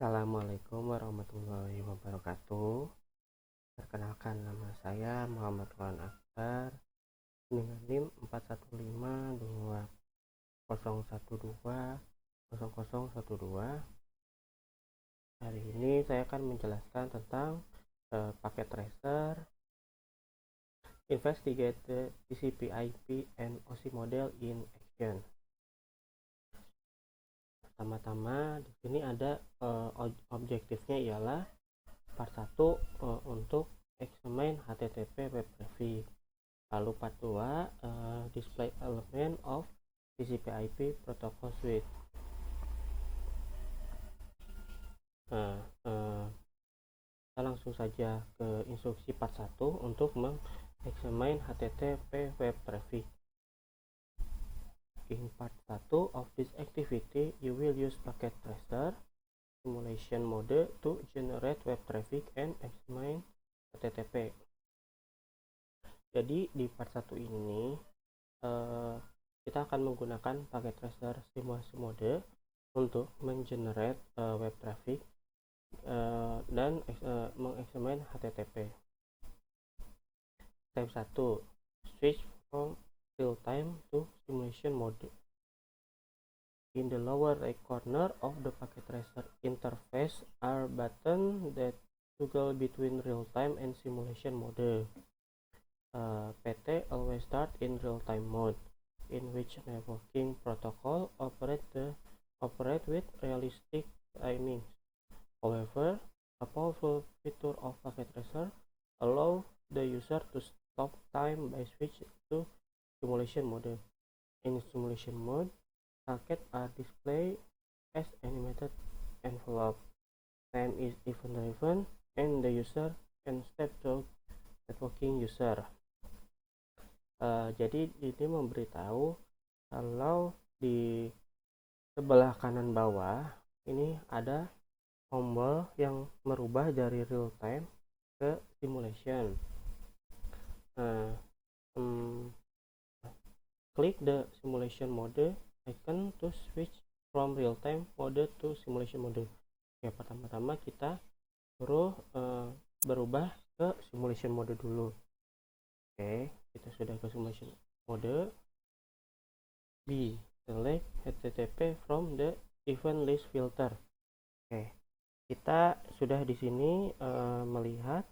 Assalamualaikum warahmatullahi wabarakatuh. Perkenalkan, nama saya Muhammad Wan Akbar dengan NIM 415220120012. Hari ini saya akan menjelaskan tentang paket tracer, investigate the TCP/IP and OSI model in action. Pertama-tama di sini ada objektifnya ialah part 1 untuk examine HTTP web traffic. Lalu part 2 display element of TCP/IP protocol suite. Kita langsung saja ke instruksi part 1 untuk mengexamine HTTP web traffic. In part 1 of this activity, you will use packet tracer simulation mode to generate web traffic and examine HTTP. Jadi di part 1 ini kita akan menggunakan packet tracer simulasi mode untuk mengenerate web traffic dan mengexamine HTTP. Step 1, switch from real time to simulation mode. In the lower right corner of the packet tracer interface are buttons that toggle between real time and simulation mode. PT always start in real time mode, in which networking protocol operate with realistic timing. However, a powerful feature of packet tracer allows the user to stop time by switch to simulation mode. In simulation mode, packets are displayed as animated envelope. Time is event driven and the user can step to networking user. Jadi ini memberitahu kalau di sebelah kanan bawah ini ada tombol yang merubah dari real time ke simulation. Klik the simulation mode icon to switch from real time mode to simulation mode. Oke, pertama-tama kita suruh berubah ke simulation mode dulu. Oke, kita sudah ke simulation mode. B, select HTTP from the event list filter. Oke, kita sudah di sini melihat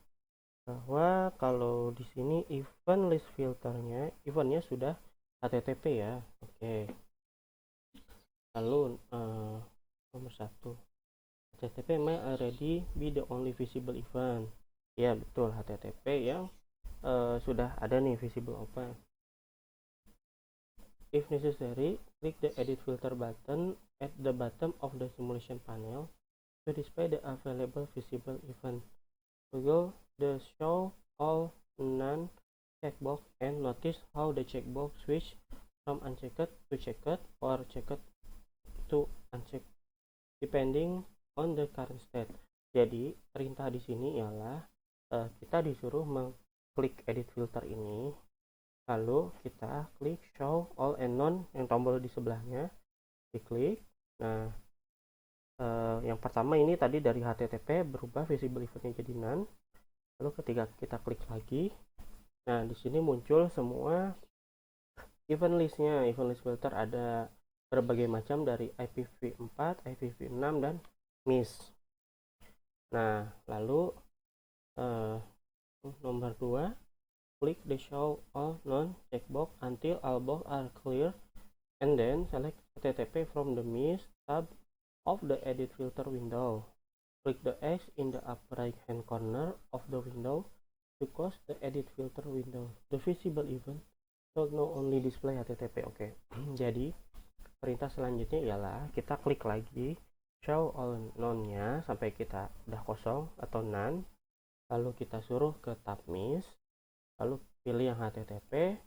bahwa kalau di sini event list filternya, eventnya sudah HTTP ya. Oke. Lalu nomor 1, HTTP may already be the only visible event. Ya betul, HTTP yang sudah ada nih visible open. If necessary, click the edit filter button at the bottom of the simulation panel to display the available visible event. Toggle the show all none checkbox and notice how the checkbox switch from unchecked to checked or checked to unchecked depending on the current state. Jadi perintah di sini ialah kita disuruh mengklik edit filter ini, lalu kita klik show all and none yang tombol di sebelahnya, diklik. Nah, yang pertama ini tadi dari HTTP berubah visible eventnya jadi none. Lalu ketika kita klik lagi, nah di sini muncul semua event listnya. Event list filter ada berbagai macam dari IPv4, IPv6 dan MIS. Nah, lalu nomor 2, klik the show all none checkbox until all boxes are clear and then select HTTP from the MIS tab of the edit filter window. Click the X in the upper right hand corner of the window to close the edit filter window. The visible event should not only display HTTP. Oke. Jadi perintah selanjutnya ialah kita klik lagi show all none-nya sampai kita udah kosong atau none. Lalu kita suruh ke tab MIS, lalu pilih yang HTTP,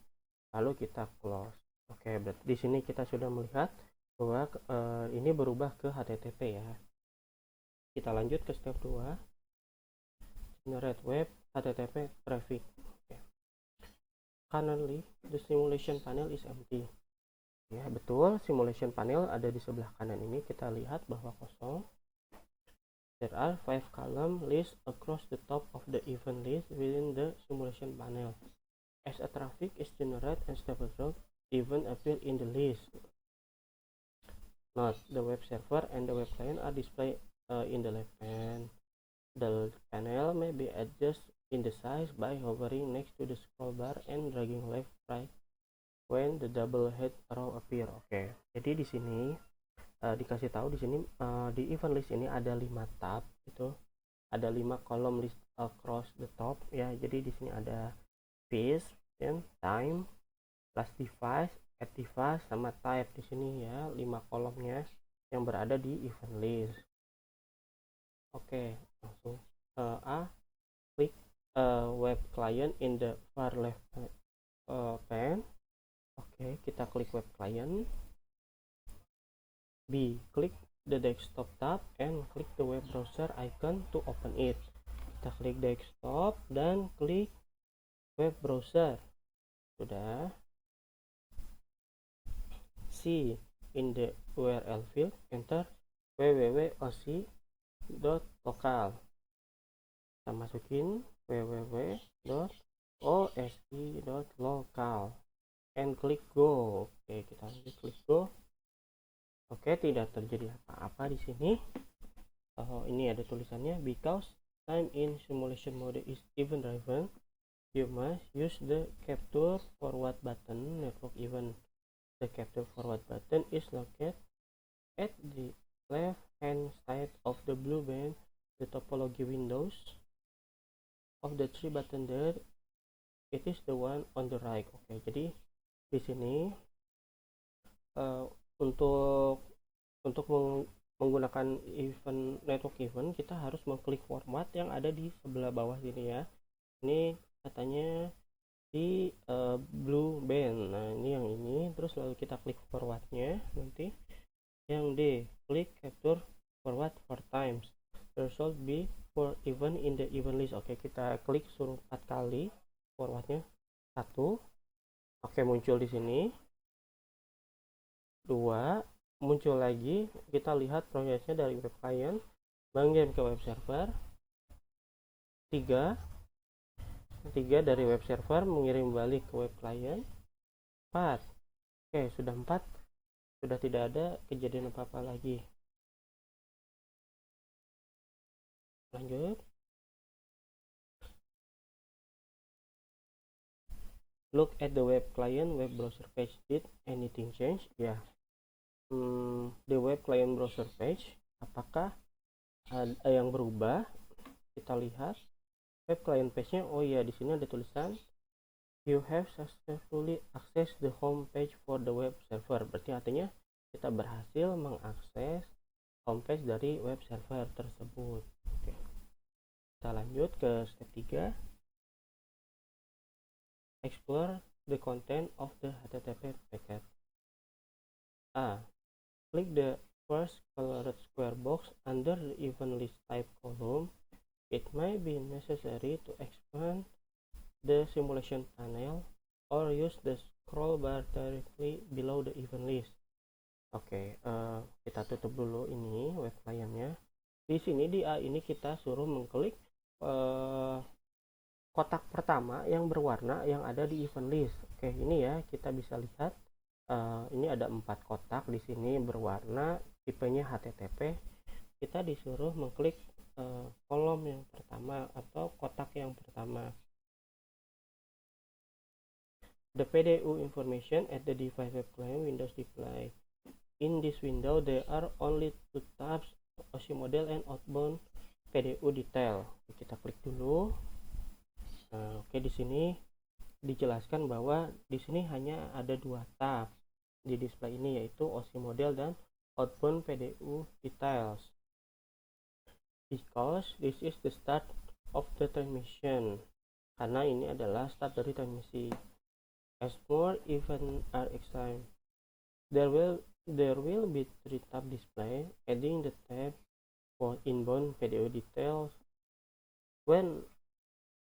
lalu kita close. Oke, berarti di sini kita sudah melihat bahwa ini berubah ke HTTP ya. Kita lanjut ke step 2, generate web HTTP traffic. Okay. Currently the simulation panel is empty. Ya betul, simulation panel ada di sebelah kanan ini, kita lihat bahwa kosong. There are 5 column lists across the top of the event list within the simulation panel. As a traffic is generated and stable drop, event appear in the list. Note, the web server and the web client are displayed in the left hand. The panel may be adjusted in the size by hovering next to the scroll bar and dragging left right when the double head arrow appear. Oke, jadi di sini dikasih tahu di sini di event list ini ada 5 tab, itu ada 5 kolom list across the top ya. Jadi di sini ada phase, time, plus device, add device, sama type di sini ya, 5 kolomnya yang berada di event list. Oke, langsung klik web client in the far left pane. Oke, kita klik web client. B, click the desktop tab and click the web browser icon to open it. Kita klik desktop dan klik web browser. Sudah. C, in the URL field enter www.osi.local. Kita masukin www.osi.local and click go. Oke, kita klik go. Oke, tidak terjadi apa-apa di sini. Ini ada tulisannya, because time in simulation mode is event driven, you must use the capture forward button network event. The capture forward button is located at the left hand side of the blue band, the topology windows of the 3 button there. It is the one on the right. Oke, jadi di sini untuk menggunakan event network event, kita harus mengklik format yang ada di sebelah bawah sini ya. Ini katanya di blue band. Nah, ini yang ini, terus lalu kita klik forwardnya. Nanti yang D, klik capture forward 4 times. The result be for event in the event list. Oke, kita klik suruh 4 kali forwardnya. 1. Oke, muncul di sini. 2, muncul lagi. Kita lihat prosesnya dari web client mengirim ke web server. 3 dari web server mengirim balik ke web client. 4. Oke, sudah 4. Sudah tidak ada kejadian apa-apa lagi. Lanjut. Look at the web client web browser page. Did anything change? Ya. The web client browser page, apakah ada yang berubah? Kita lihat web client page-nya. Oh iya, di sini ada tulisan you have successfully access the home page for the web server. Berarti artinya kita berhasil mengakses home page dari web server tersebut. Oke. Kita lanjut ke step 3. Explore the content of the HTTP packet. A. Click the first colored square box under the event list type column. It may be necessary to expand the simulation panel or use the scroll bar directly below the event list. Oke, kita tutup dulu ini web client-nya. Di sini di A ini kita suruh mengklik kotak pertama yang berwarna yang ada di event list. Oke, ini ya, kita bisa lihat ini ada 4 kotak di sini berwarna, tipenya HTTP. Kita disuruh mengklik kolom yang pertama atau kotak yang pertama. The PDU information at the device web client Windows display. In this window there are only 2 tabs, OSI model and outbound PDU detail. Kita klik dulu. Oke, di sini dijelaskan bahwa di sini hanya ada 2 tab di display ini, yaitu OSI model dan outbound PDU details. Because this is the start of the transmission. Karena ini adalah start dari transmisi. As more event are examined, there will be 3 tab display, adding the tab for inbound PDU details. When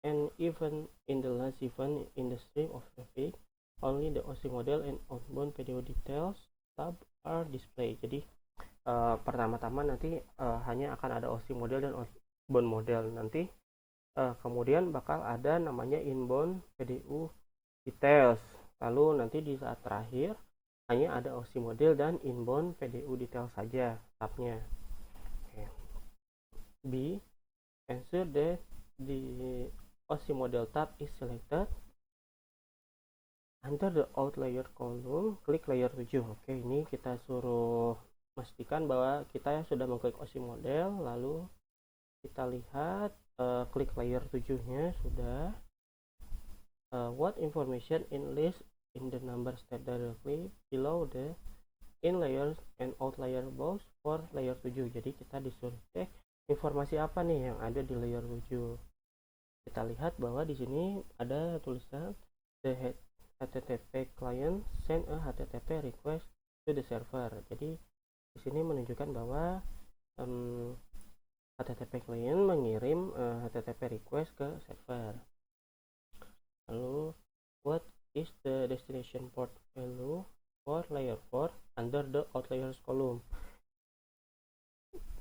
an event in the last event in the stream of traffic, only the OSI model and outbound PDU details tab are displayed. Jadi pertama-tama nanti hanya akan ada OSI model dan outbound model. Nanti kemudian bakal ada namanya inbound PDU details. Lalu nanti di saat terakhir hanya ada OSI model dan inbound PDU detail saja tabnya. Okay. B. Ensure that the OSI model tab is selected. Under the outlier column, klik layer 7. Oke, ini kita suruh pastikan bahwa kita sudah mengklik OSI model, lalu kita lihat klik layer 7-nya sudah. What information in list in the number state directly below the in layers and outlier box for layer 7. Jadi kita disuruh cek informasi apa nih yang ada di layer 7. Kita lihat bahwa di sini ada tulisan the HTTP client send a HTTP request to the server. Jadi di sini menunjukkan bahwa HTTP client mengirim HTTP request ke server. Lalu what is the destination port value for layer 4 under the outliers column?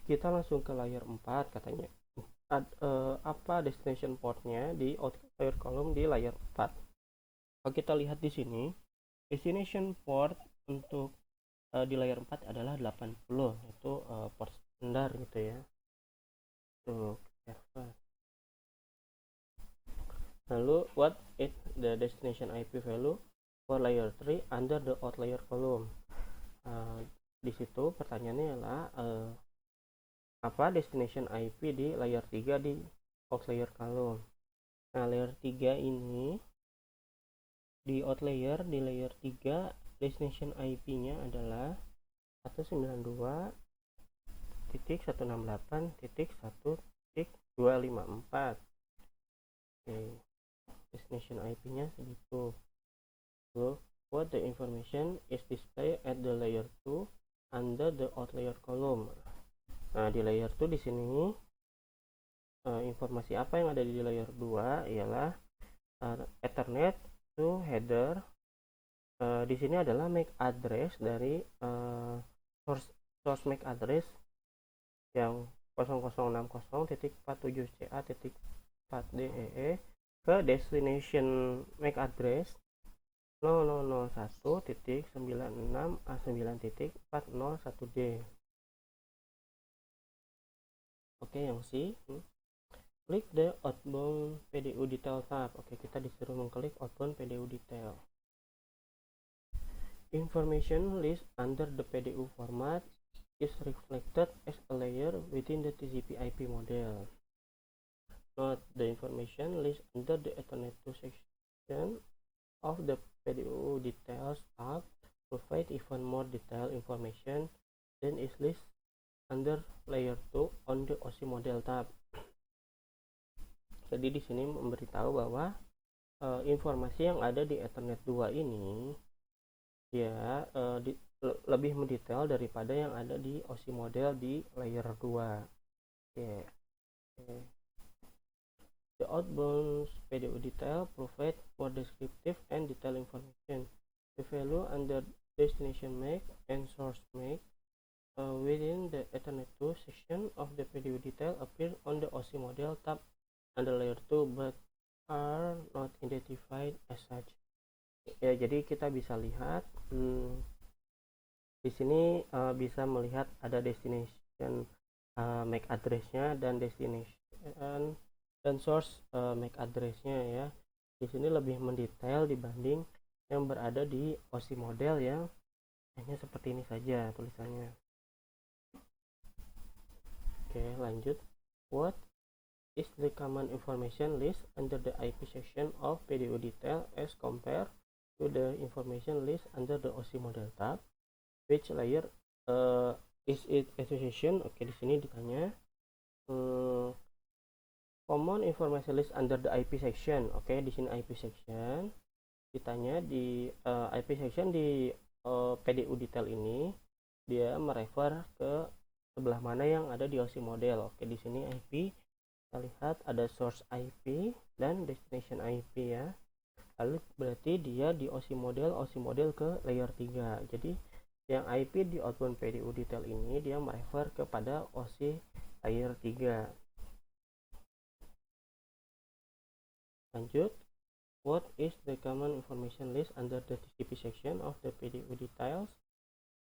Kita langsung ke layer 4 katanya. Apa destination portnya di outlier column di layer 4? Kalau kita lihat di sini, destination port untuk di layer 4 adalah 80, itu port standar gitu ya. Untuk server. Lalu what is the destination IP value for layer 3 under the outlier column? Di situ pertanyaannya adalah apa destination IP di layer 3 di outlier column. Nah, layer 3 ini di outlier di layer 3 destination IP-nya adalah 192.168.1.254. Oke. Destination IP-nya segitu. So, what the information is displayed at the layer 2 under the outlier column. Nah, di layer 2 di sini informasi apa yang ada di layer 2 ialah Ethernet to header. Di sini adalah MAC address dari source MAC address yang 0060.47ca.4DEE ke destination MAC address 0001.96A9.401D. Oke, yang C, klik the outbound PDU detail tab. Oke, kita disuruh mengklik outbound PDU detail. Information list under the PDU format is reflected as a layer within the TCP/IP model. Note the information list under the Ethernet 2 section of the PDU details tab provide even more detailed information than is list under layer 2 on the OSI model tab. Jadi di sini memberitahu bahwa informasi yang ada di Ethernet 2 ini ya lebih mendetail daripada yang ada di OSI model di layer 2. Okay. The outbound PDU detail provide more descriptive and detailed information. The value under destination MAC and source MAC within the Ethernet 2 section of the PDU detail appear on the OSI model tab under layer 2 but are not identified as such. Ya, jadi kita bisa lihat di sini bisa melihat ada destination MAC address-nya dan destination dan source MAC address-nya ya. Di sini lebih mendetail dibanding yang berada di OSI model yang hanya seperti ini saja tulisannya. Oke, lanjut. What is the common information list under the IP section of PDU detail as compared to the information list under the OSI model tab? Which layer is it association? Oke, di sini ditanya common information list under the IP section. Oke, di sini IP section ditanya di IP section di PDU detail ini dia merefer ke sebelah mana yang ada di OSI model. Oke, di sini IP kita lihat ada source IP dan destination IP ya. Lalu berarti dia di OSI model ke layer 3. Jadi Yang IP di outbound PDU detail ini dia merefer kepada OSI layer 3. Lanjut, what is the common information list under the TCP section of the PDU details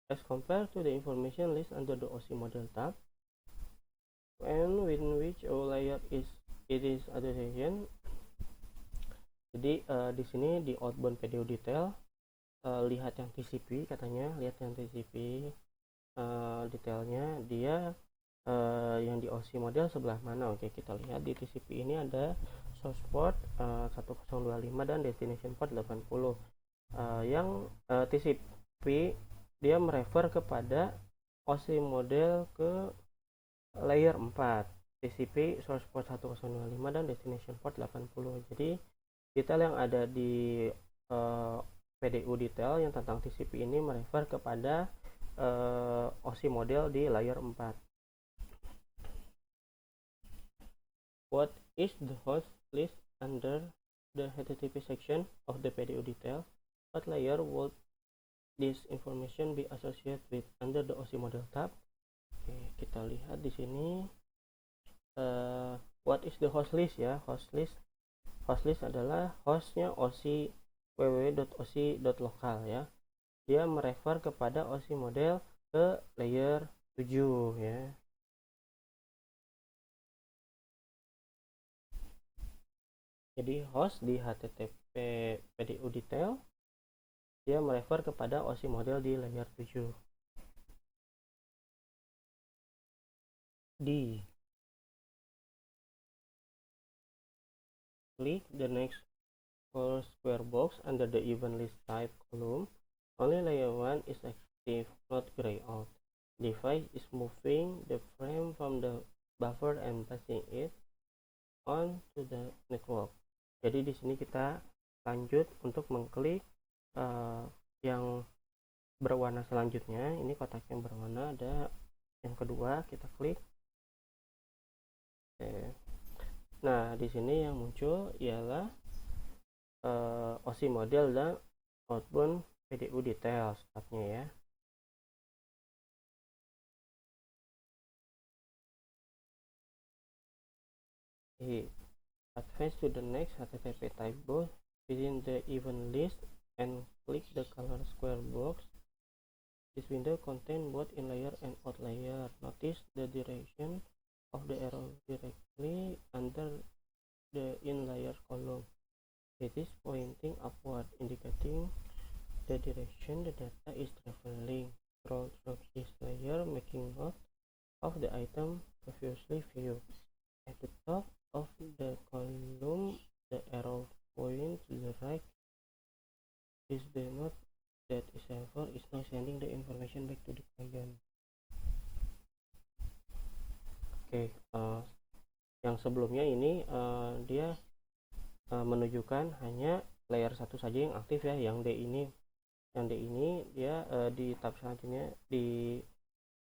as compared to the information list under the OSI model tab? And within which layer it is association. Jadi di sini di outbound PDU detail, lihat yang TCP katanya, lihat yang TCP detailnya dia yang di OSI model sebelah mana. Oke, kita lihat di TCP ini ada source port 1025 dan destination port 80. Yang TCP dia merefer kepada OSI model ke layer 4, TCP source port 1025 dan destination port 80. Jadi detail yang ada di PDU detail yang tentang TCP ini merefer kepada OSI model di layer 4. What is the host list under the HTTP section of the PDU detail? What layer would this information be associated with under the OSI model tab? Oke, kita lihat di sini what is the host list ya. Host list adalah hostnya OSI www.osi.local ya. Dia merefer kepada OSI model ke layer 7 ya. Jadi host di HTTP PDU detail dia merefer kepada OSI model di layer 7. D. Click the next square box under the event list type column. Only layer 1 is active, not gray out. Device is moving the frame from the buffer and passing it on to the network. Jadi di sini kita lanjut untuk mengklik yang berwarna selanjutnya. Ini kotak yang berwarna, ada yang kedua, kita klik. Oke. Nah, di sini yang muncul ialah OSI model dan outbound PDU details tabnya ya. Advance to the next HTTP type box within the event list and click the color square box. This window contains both in layer and out layer. Notice the direction of the arrow directly under the in layer column. It is pointing upward, indicating the direction the data is traveling. Scroll through this layer, making note of the item previously viewed. At the top of the column, the arrow points to the right. This denotes that the server is now sending the information back to the client. Oke, yang sebelumnya ini dia menunjukkan hanya layer 1 saja yang aktif ya. Yang D ini dia di tab selanjutnya, di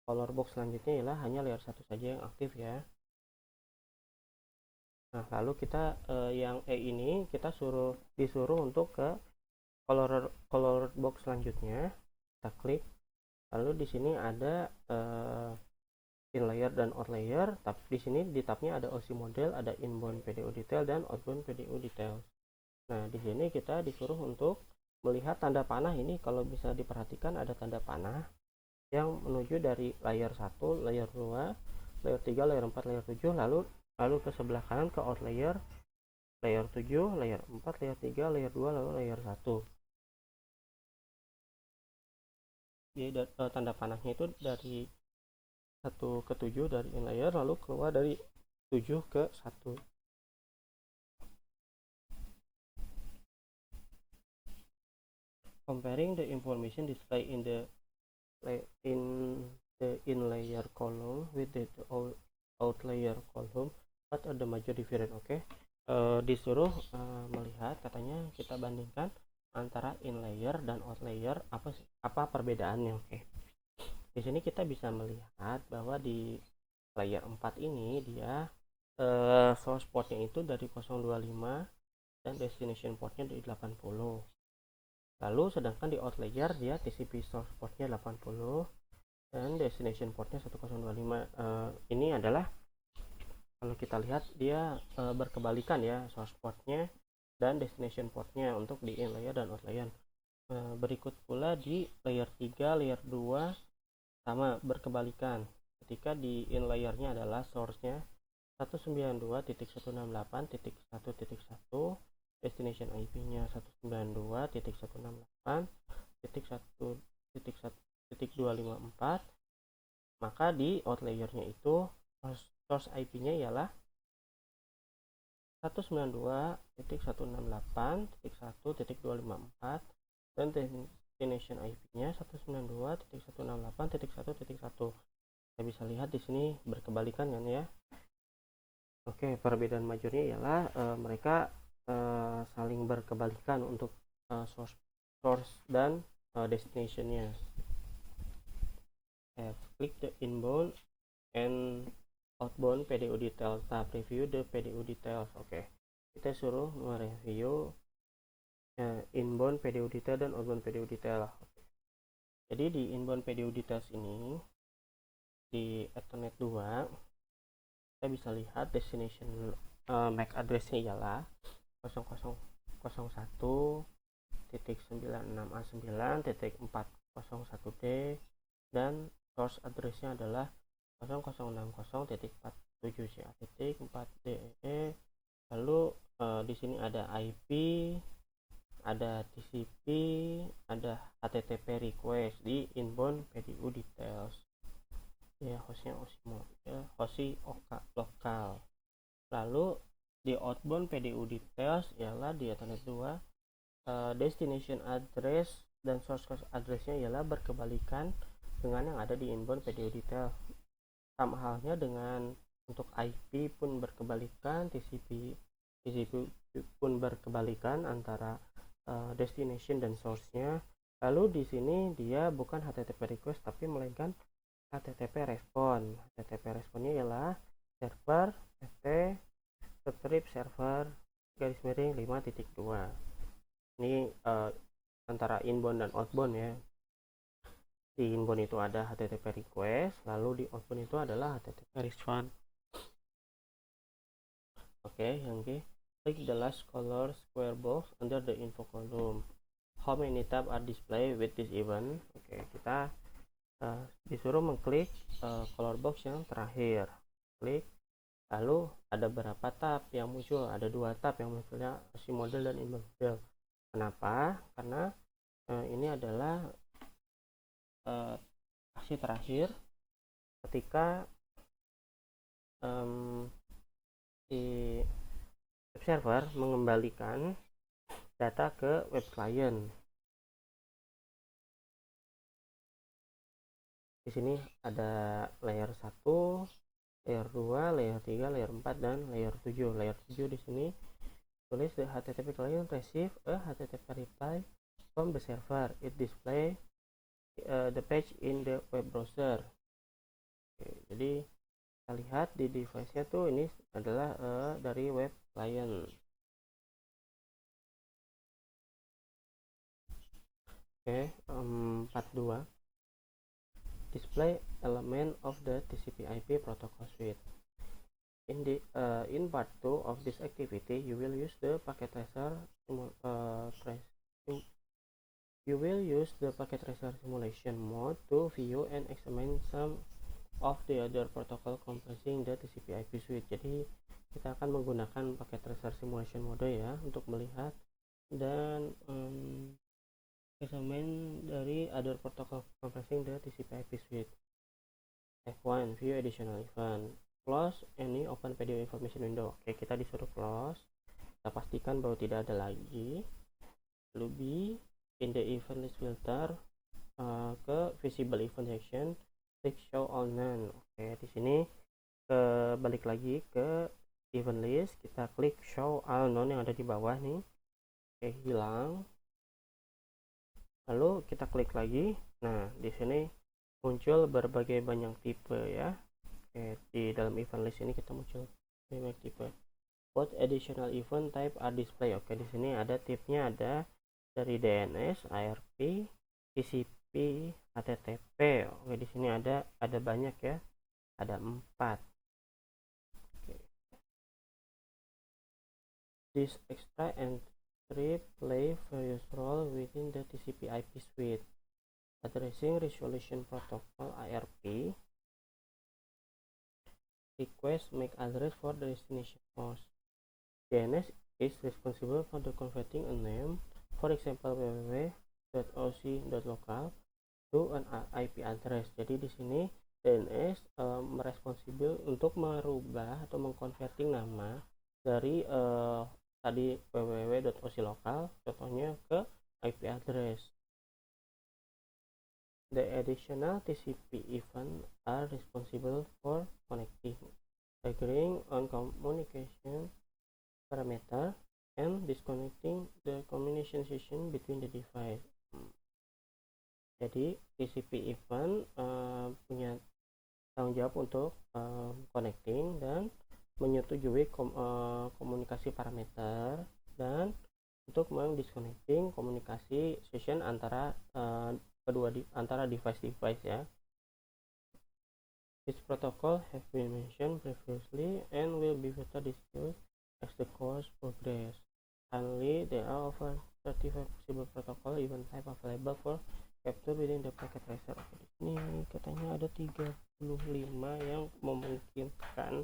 color box selanjutnya ialah hanya layer 1 saja yang aktif ya. Nah, lalu kita yang E ini kita disuruh untuk ke color box selanjutnya. Kita klik. Lalu di sini ada in layer dan out layer. Di sini di tabnya ada OSI model, ada inbound PDU detail dan outbound PDU detail. Nah, di sini kita disuruh untuk melihat tanda panah ini. Kalau bisa diperhatikan ada tanda panah yang menuju dari layer 1, layer 2, layer 3, layer 4, layer 7, lalu ke sebelah kanan ke out layer 7, layer 4, layer 3, layer 2, lalu layer 1. Jadi tanda panahnya itu dari 1 ke 7 dari in layer, lalu keluar dari 7 ke 1. Comparing the information display in the in layer column with the out layer column, what are the major difference? Oke. Disuruh melihat, katanya kita bandingkan antara in layer dan out layer, apa perbedaannya. Oke. Di sini kita bisa melihat bahwa di layer 4 ini dia source portnya itu dari 025 dan destination portnya dari 80. Lalu sedangkan di outlier dia TCP source portnya 80 dan destination portnya 1025. Ini adalah kalau kita lihat dia berkebalikan ya, source portnya dan destination portnya untuk di in layer dan out layer. Berikut pula di layer 3, layer 2 sama berkebalikan. Ketika di in layernya adalah source-nya 192.168.1.1, destination IP-nya 192.168.1.1.254, maka di out layer-nya itu source IP-nya ialah 192.168.1.254 dan destination IP-nya 192.168.1.1. Kita bisa lihat di sini berkebalikan kan ya. Oke, perbedaan majornya ialah mereka saling berkebalikan untuk source dan destination-nya. Click the inbound and outbound PDU details. Preview the PDU details. Oke, kita suruh mereview inbound PDU detail dan outbound PDU detail. Jadi di inbound PDU details ini di Ethernet 2 kita bisa lihat destination MAC address-nya ialah 00.96A9.401D dan source address-nya adalah 0060.47ca.4DE. Lalu di sini ada IP, ada TCP, ada HTTP request di inbound PDU details. Ya, hostnya host lokal. Lalu di outbound PDU details ialah di Ethernet 2 destination address dan source address-nya ialah berkebalikan dengan yang ada di inbound PDU detail. Sama halnya dengan untuk IP pun berkebalikan, TCP pun berkebalikan antara destination dan source-nya. Lalu di sini dia bukan HTTP request tapi melainkan HTTP respon. HTTP responnya ialah server ft strip server garis miring 5.2. Ini antara inbound dan outbound ya. Di inbound itu ada HTTP request, lalu di outbound itu adalah HTTP respon. Oke, yang G, click the last color square box under the info column. How many tabs are displayed with this event? Oke, kita disuruh mengklik color box yang terakhir. Klik, lalu ada berapa tab yang muncul? Ada 2 tab yang munculnya, versi model dan inbound model. Kenapa? Karena ini adalah aksi terakhir ketika di web server mengembalikan data ke web client. Di sini ada layer 1, layer 2, layer 3, layer 4 dan layer 7. Layer 7 di sini tulis the HTTP client receive a HTTP reply from the server. It display the page in the web browser. Oke, jadi kita lihat di device-nya tuh ini adalah dari web client. Oke, 42. Display element of the TCP IP protocol suite. In part 2 of this activity, you will use the packet tracer simulation mode to view and examine some of the other protocol comprising the TCP IP suite. Jadi kita akan menggunakan packet tracer simulation mode ya untuk melihat dan examine dari other protocol comprising the TCP IP suite. F1 view additional event. Close any open PDU information window. Oke, kita disuruh close. Kita pastikan bahwa tidak ada lagi. Lalu B, in the event list filter ke visible event section, click show all none. Oke, di sini balik lagi ke event list, kita klik show all none yang ada di bawah nih. Oke, hilang. Lalu kita klik lagi. Nah, di sini muncul berbagai banyak tipe ya. Oke, di dalam event list ini kita muncul banyak tipe. What additional event type are display? Oke, di sini ada tipenya, ada dari DNS, ARP, TCP, HTTP. Oke, di sini ada banyak ya, ada 4. Oke. This extra entry play various role within the TCP/IP suite, addressing resolution protocol (ARP), request MAC address for the destination host. DNS is responsible for the converting a name, for example www.oc.local, to an IP address. Jadi di sini DNS meresponsibel untuk merubah atau mengkonverting nama dari tadi www.oc.local contohnya ke IP address. The additional TCP event are responsible for connecting, agreeing on communication parameter, and disconnecting the communication session between the device. Jadi TCP event punya tanggung jawab untuk connecting dan menyetujui komunikasi parameter dan untuk mendisconnecting komunikasi session antara antara device ya. This protocol have been mentioned previously and will be further discussed as the course progress. Currently, there are over 35 possible protocol event type available for capture within the packet tracer. Di sini katanya ada 35 yang memungkinkan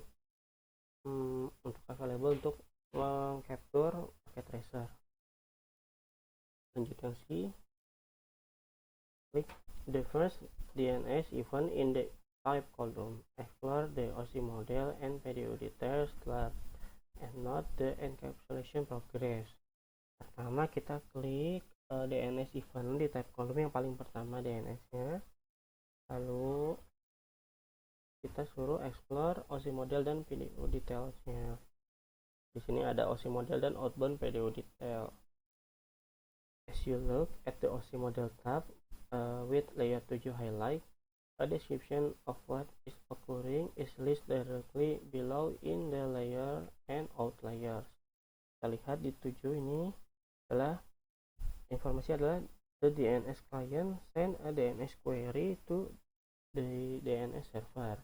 untuk available untuk mengcapture packet tracer. Lanjutkan C. Click the first DNS event in the type column. Explore the OC model and PDU details and not the encapsulation progress. Pertama kita klik DNS event di tab kolom yang paling pertama DNS-nya. Lalu kita suruh explore OC model dan PDU details-nya. Di sini ada OC model dan outbound PDU detail. As you look at the OC model tab with layer 7 highlight, a description of what is occurring is listed directly below in the layer and out layers. Kita lihat di 7 ini adalah informasi adalah the DNS client send a DNS query to the DNS server.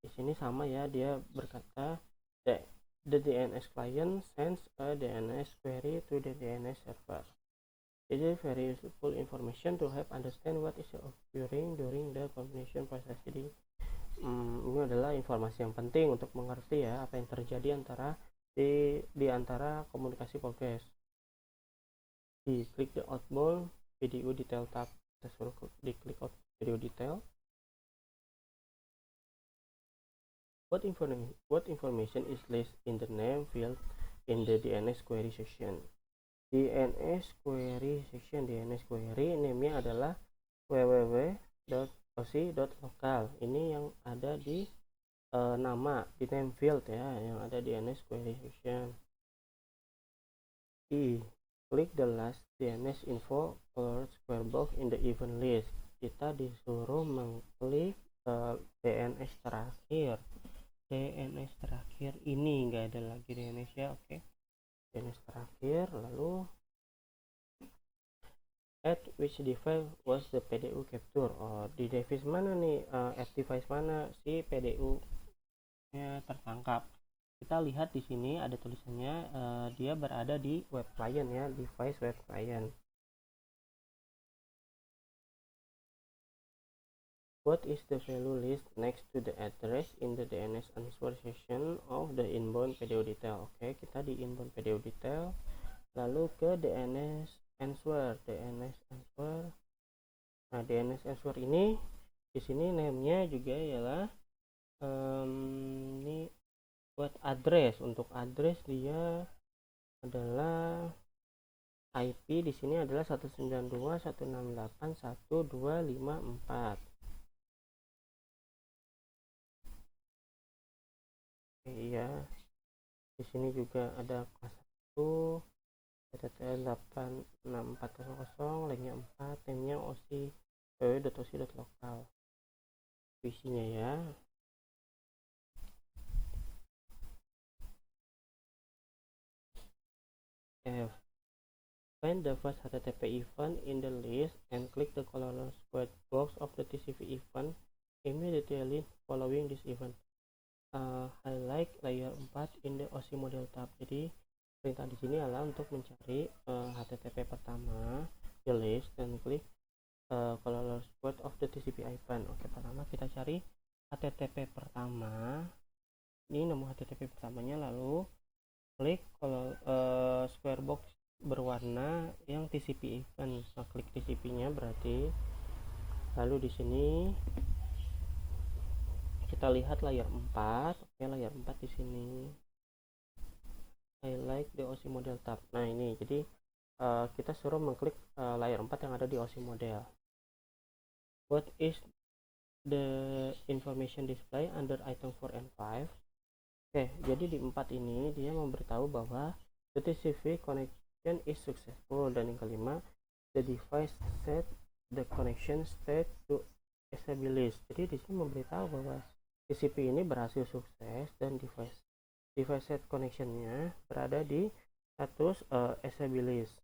Di sini sama ya, dia berkata the DNS client sends a DNS query to the DNS server. It is very useful information to help understand what is occurring during the combination process. Jadi ini adalah informasi yang penting untuk mengerti ya apa yang terjadi di antara komunikasi progress. Klik the outbound PDU detail tab. Kita suruh diklik outbound PDU detail. What information is listed in the name field in the DNS query section? DNS query section, DNS query name-nya adalah www.oc.local. Ini yang ada di nama di name field ya, yang ada DNS query section. Klik the last DNS info or square box in the event list. Kita disuruh mengklik DNS terakhir. DNS terakhir ini nggak ada lagi DNS ya, oke. DNS terakhir, lalu at which device was the PDU capture. Di device mana nih, at device mana si PDU nya tertangkap. Kita lihat di sini ada tulisannya dia berada di web client ya, device web client. What is the value list next to the address in the DNS answer section of the inbound PDU detail? Oke, kita di inbound PDU detail, lalu ke DNS answer. Nah, DNS answer ini di sini name-nya juga ialah ini buat address. Untuk address dia adalah IP di sini adalah 192.168.1.254. Iya, di sini juga ada kelas 1 TTL 86400, lainnya 4, timnya OC www.oc.local. Visinya ya. F. Find the first HTTP event in the list and click the color square box of the TCP event immediately following this event. Highlight layer 4 in the OSI model tab. Jadi perintah di sini adalah untuk mencari HTTP pertama di list dan klik color square of the TCP event. Oke, pertama kita cari HTTP pertama. Ini nemu HTTP pertamanya, lalu klik square box berwarna yang TCP event. Nah, klik TCP-nya berarti. Lalu di sini kita lihat layer 4. Oke, layer 4 di sini. Highlight the OSI model tab. Nah, ini jadi kita suruh mengklik layer 4 yang ada di OSI model. What is the information display under item 4 and 5? Oke, jadi di 4 ini dia memberitahu bahwa the TCP connection is successful, dan yang kelima, the device set the connection state to established. Jadi di sini memberitahu bahwa TCP ini berhasil sukses dan device set connectionnya berada di status established.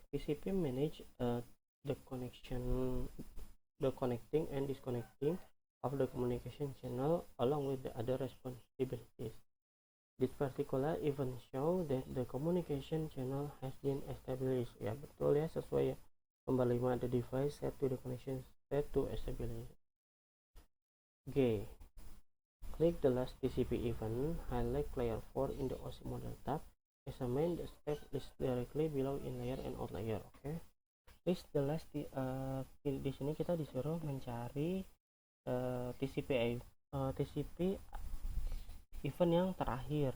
TCP manage the connecting and disconnecting of the communication channel along with the other responsibilities. This particular event show that the communication channel has been established. Ya, betul ya, sesuai ya. Nomor 5, the device set to the connection set to established. G. Click the last TCP event, highlight layer 4 in the OSI model tab, examine the step list directly below in layer and out layer. Oke. List the last di sini kita disuruh mencari TCP event yang terakhir.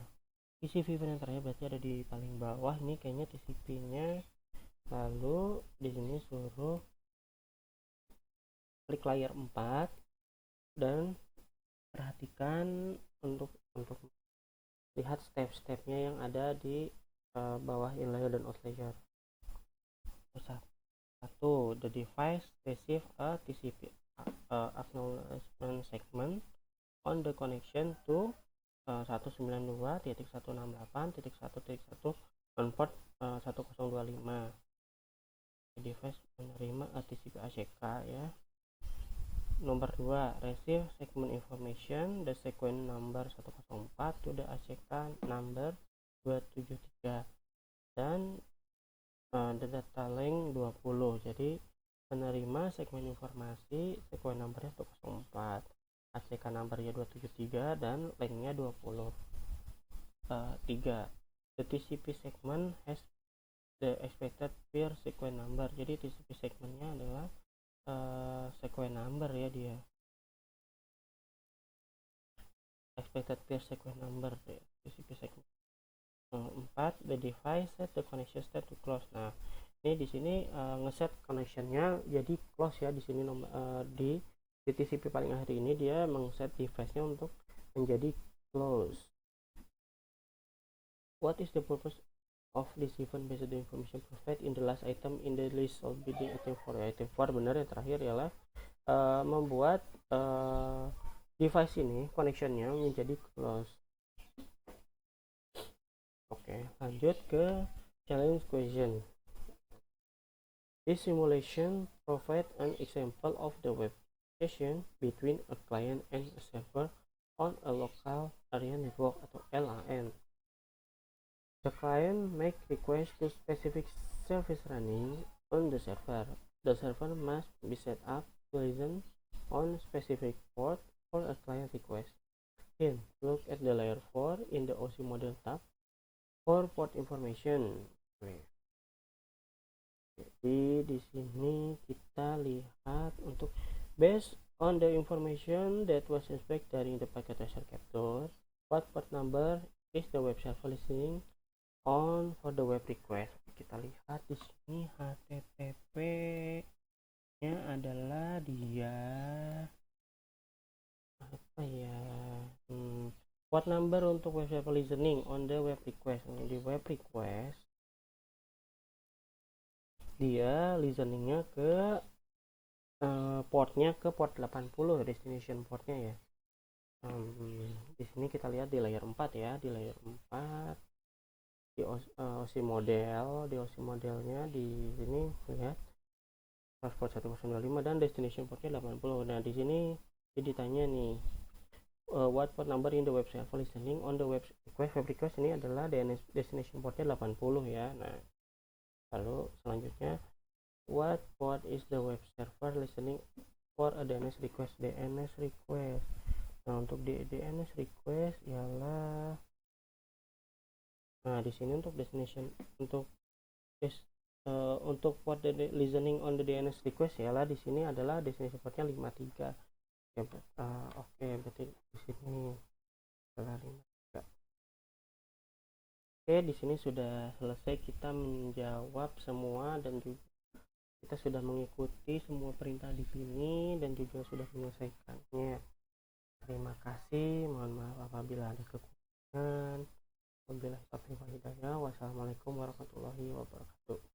TCP event yang terakhir berarti ada di paling bawah. Ini kayaknya TCP-nya. Lalu di sini suruh klik layer 4 dan perhatikan untuk lihat step-stepnya yang ada di bawah in layer dan out layer. 1. The device receive a TCP acknowledgement segment on the connection to 192.168.1.1 on port 1025. The device menerima TCP ACK ya. Nomor 2, receive segment information the sequence number 104 to the ACK number 273 dan the data length 20. Jadi menerima segmen informasi sequence numbernya 104, ACK numbernya 273 dan lengthnya 20. 3. The TCP segment has the expected peer sequence number. Jadi TCP segmennya adalah sequence number ya, dia expected peer sequence number ya, TCP segment. 4. The device set the connection state to close. Nah, ini di sini ngeset connectionnya jadi close ya. Di sini di TCP paling akhir ini dia mengset device-nya untuk menjadi close. What is the purpose of this event based on the information provided in the last item in the list of bidding item 4? Item 4 benar, yang terakhir ialah membuat device ini connectionnya menjadi close. Oke, lanjut ke challenge question. This simulation provide an example of the web session between a client and a server on a local area network atau LAN. The client make request to specific service running on the server. The server must be set up to listen on specific port for a client request. Hint, look at the layer 4 in the OSI model tab for port information. Jadi di sini kita lihat untuk based on the information that was inspected during the packet tracer capture, what port number is the web server listening on for the web request. Kita lihat di sini HTTP-nya adalah dia apa ya? Port number untuk web server listening on the web request. Di web request dia listeningnya ke portnya ke port 80, destination portnya ya. Di sini kita lihat di layer 4 ya, di layer 4 di OSI model, di OSI modelnya di sini lihat transport 1025 dan destination portnya 80. Nah, di sini ditanya nih, what port number in the web server listening on the web request ini adalah destination portnya 80 ya. Nah, lalu selanjutnya what port is the web server listening for a DNS request. Nah, untuk di DNS request ialah, nah di sini untuk destination untuk port listening on the DNS request ialah di sini adalah destination portnya 53. Oke, berarti di sini adalah 53. Oke, di sini sudah selesai kita menjawab semua dan juga kita sudah mengikuti semua perintah di sini dan juga sudah menyelesaikannya. Terima kasih, mohon maaf apabila ada kekurangan. Wabillahi taufiq wal hidayah. Wassalamualaikum warahmatullahi wabarakatuh.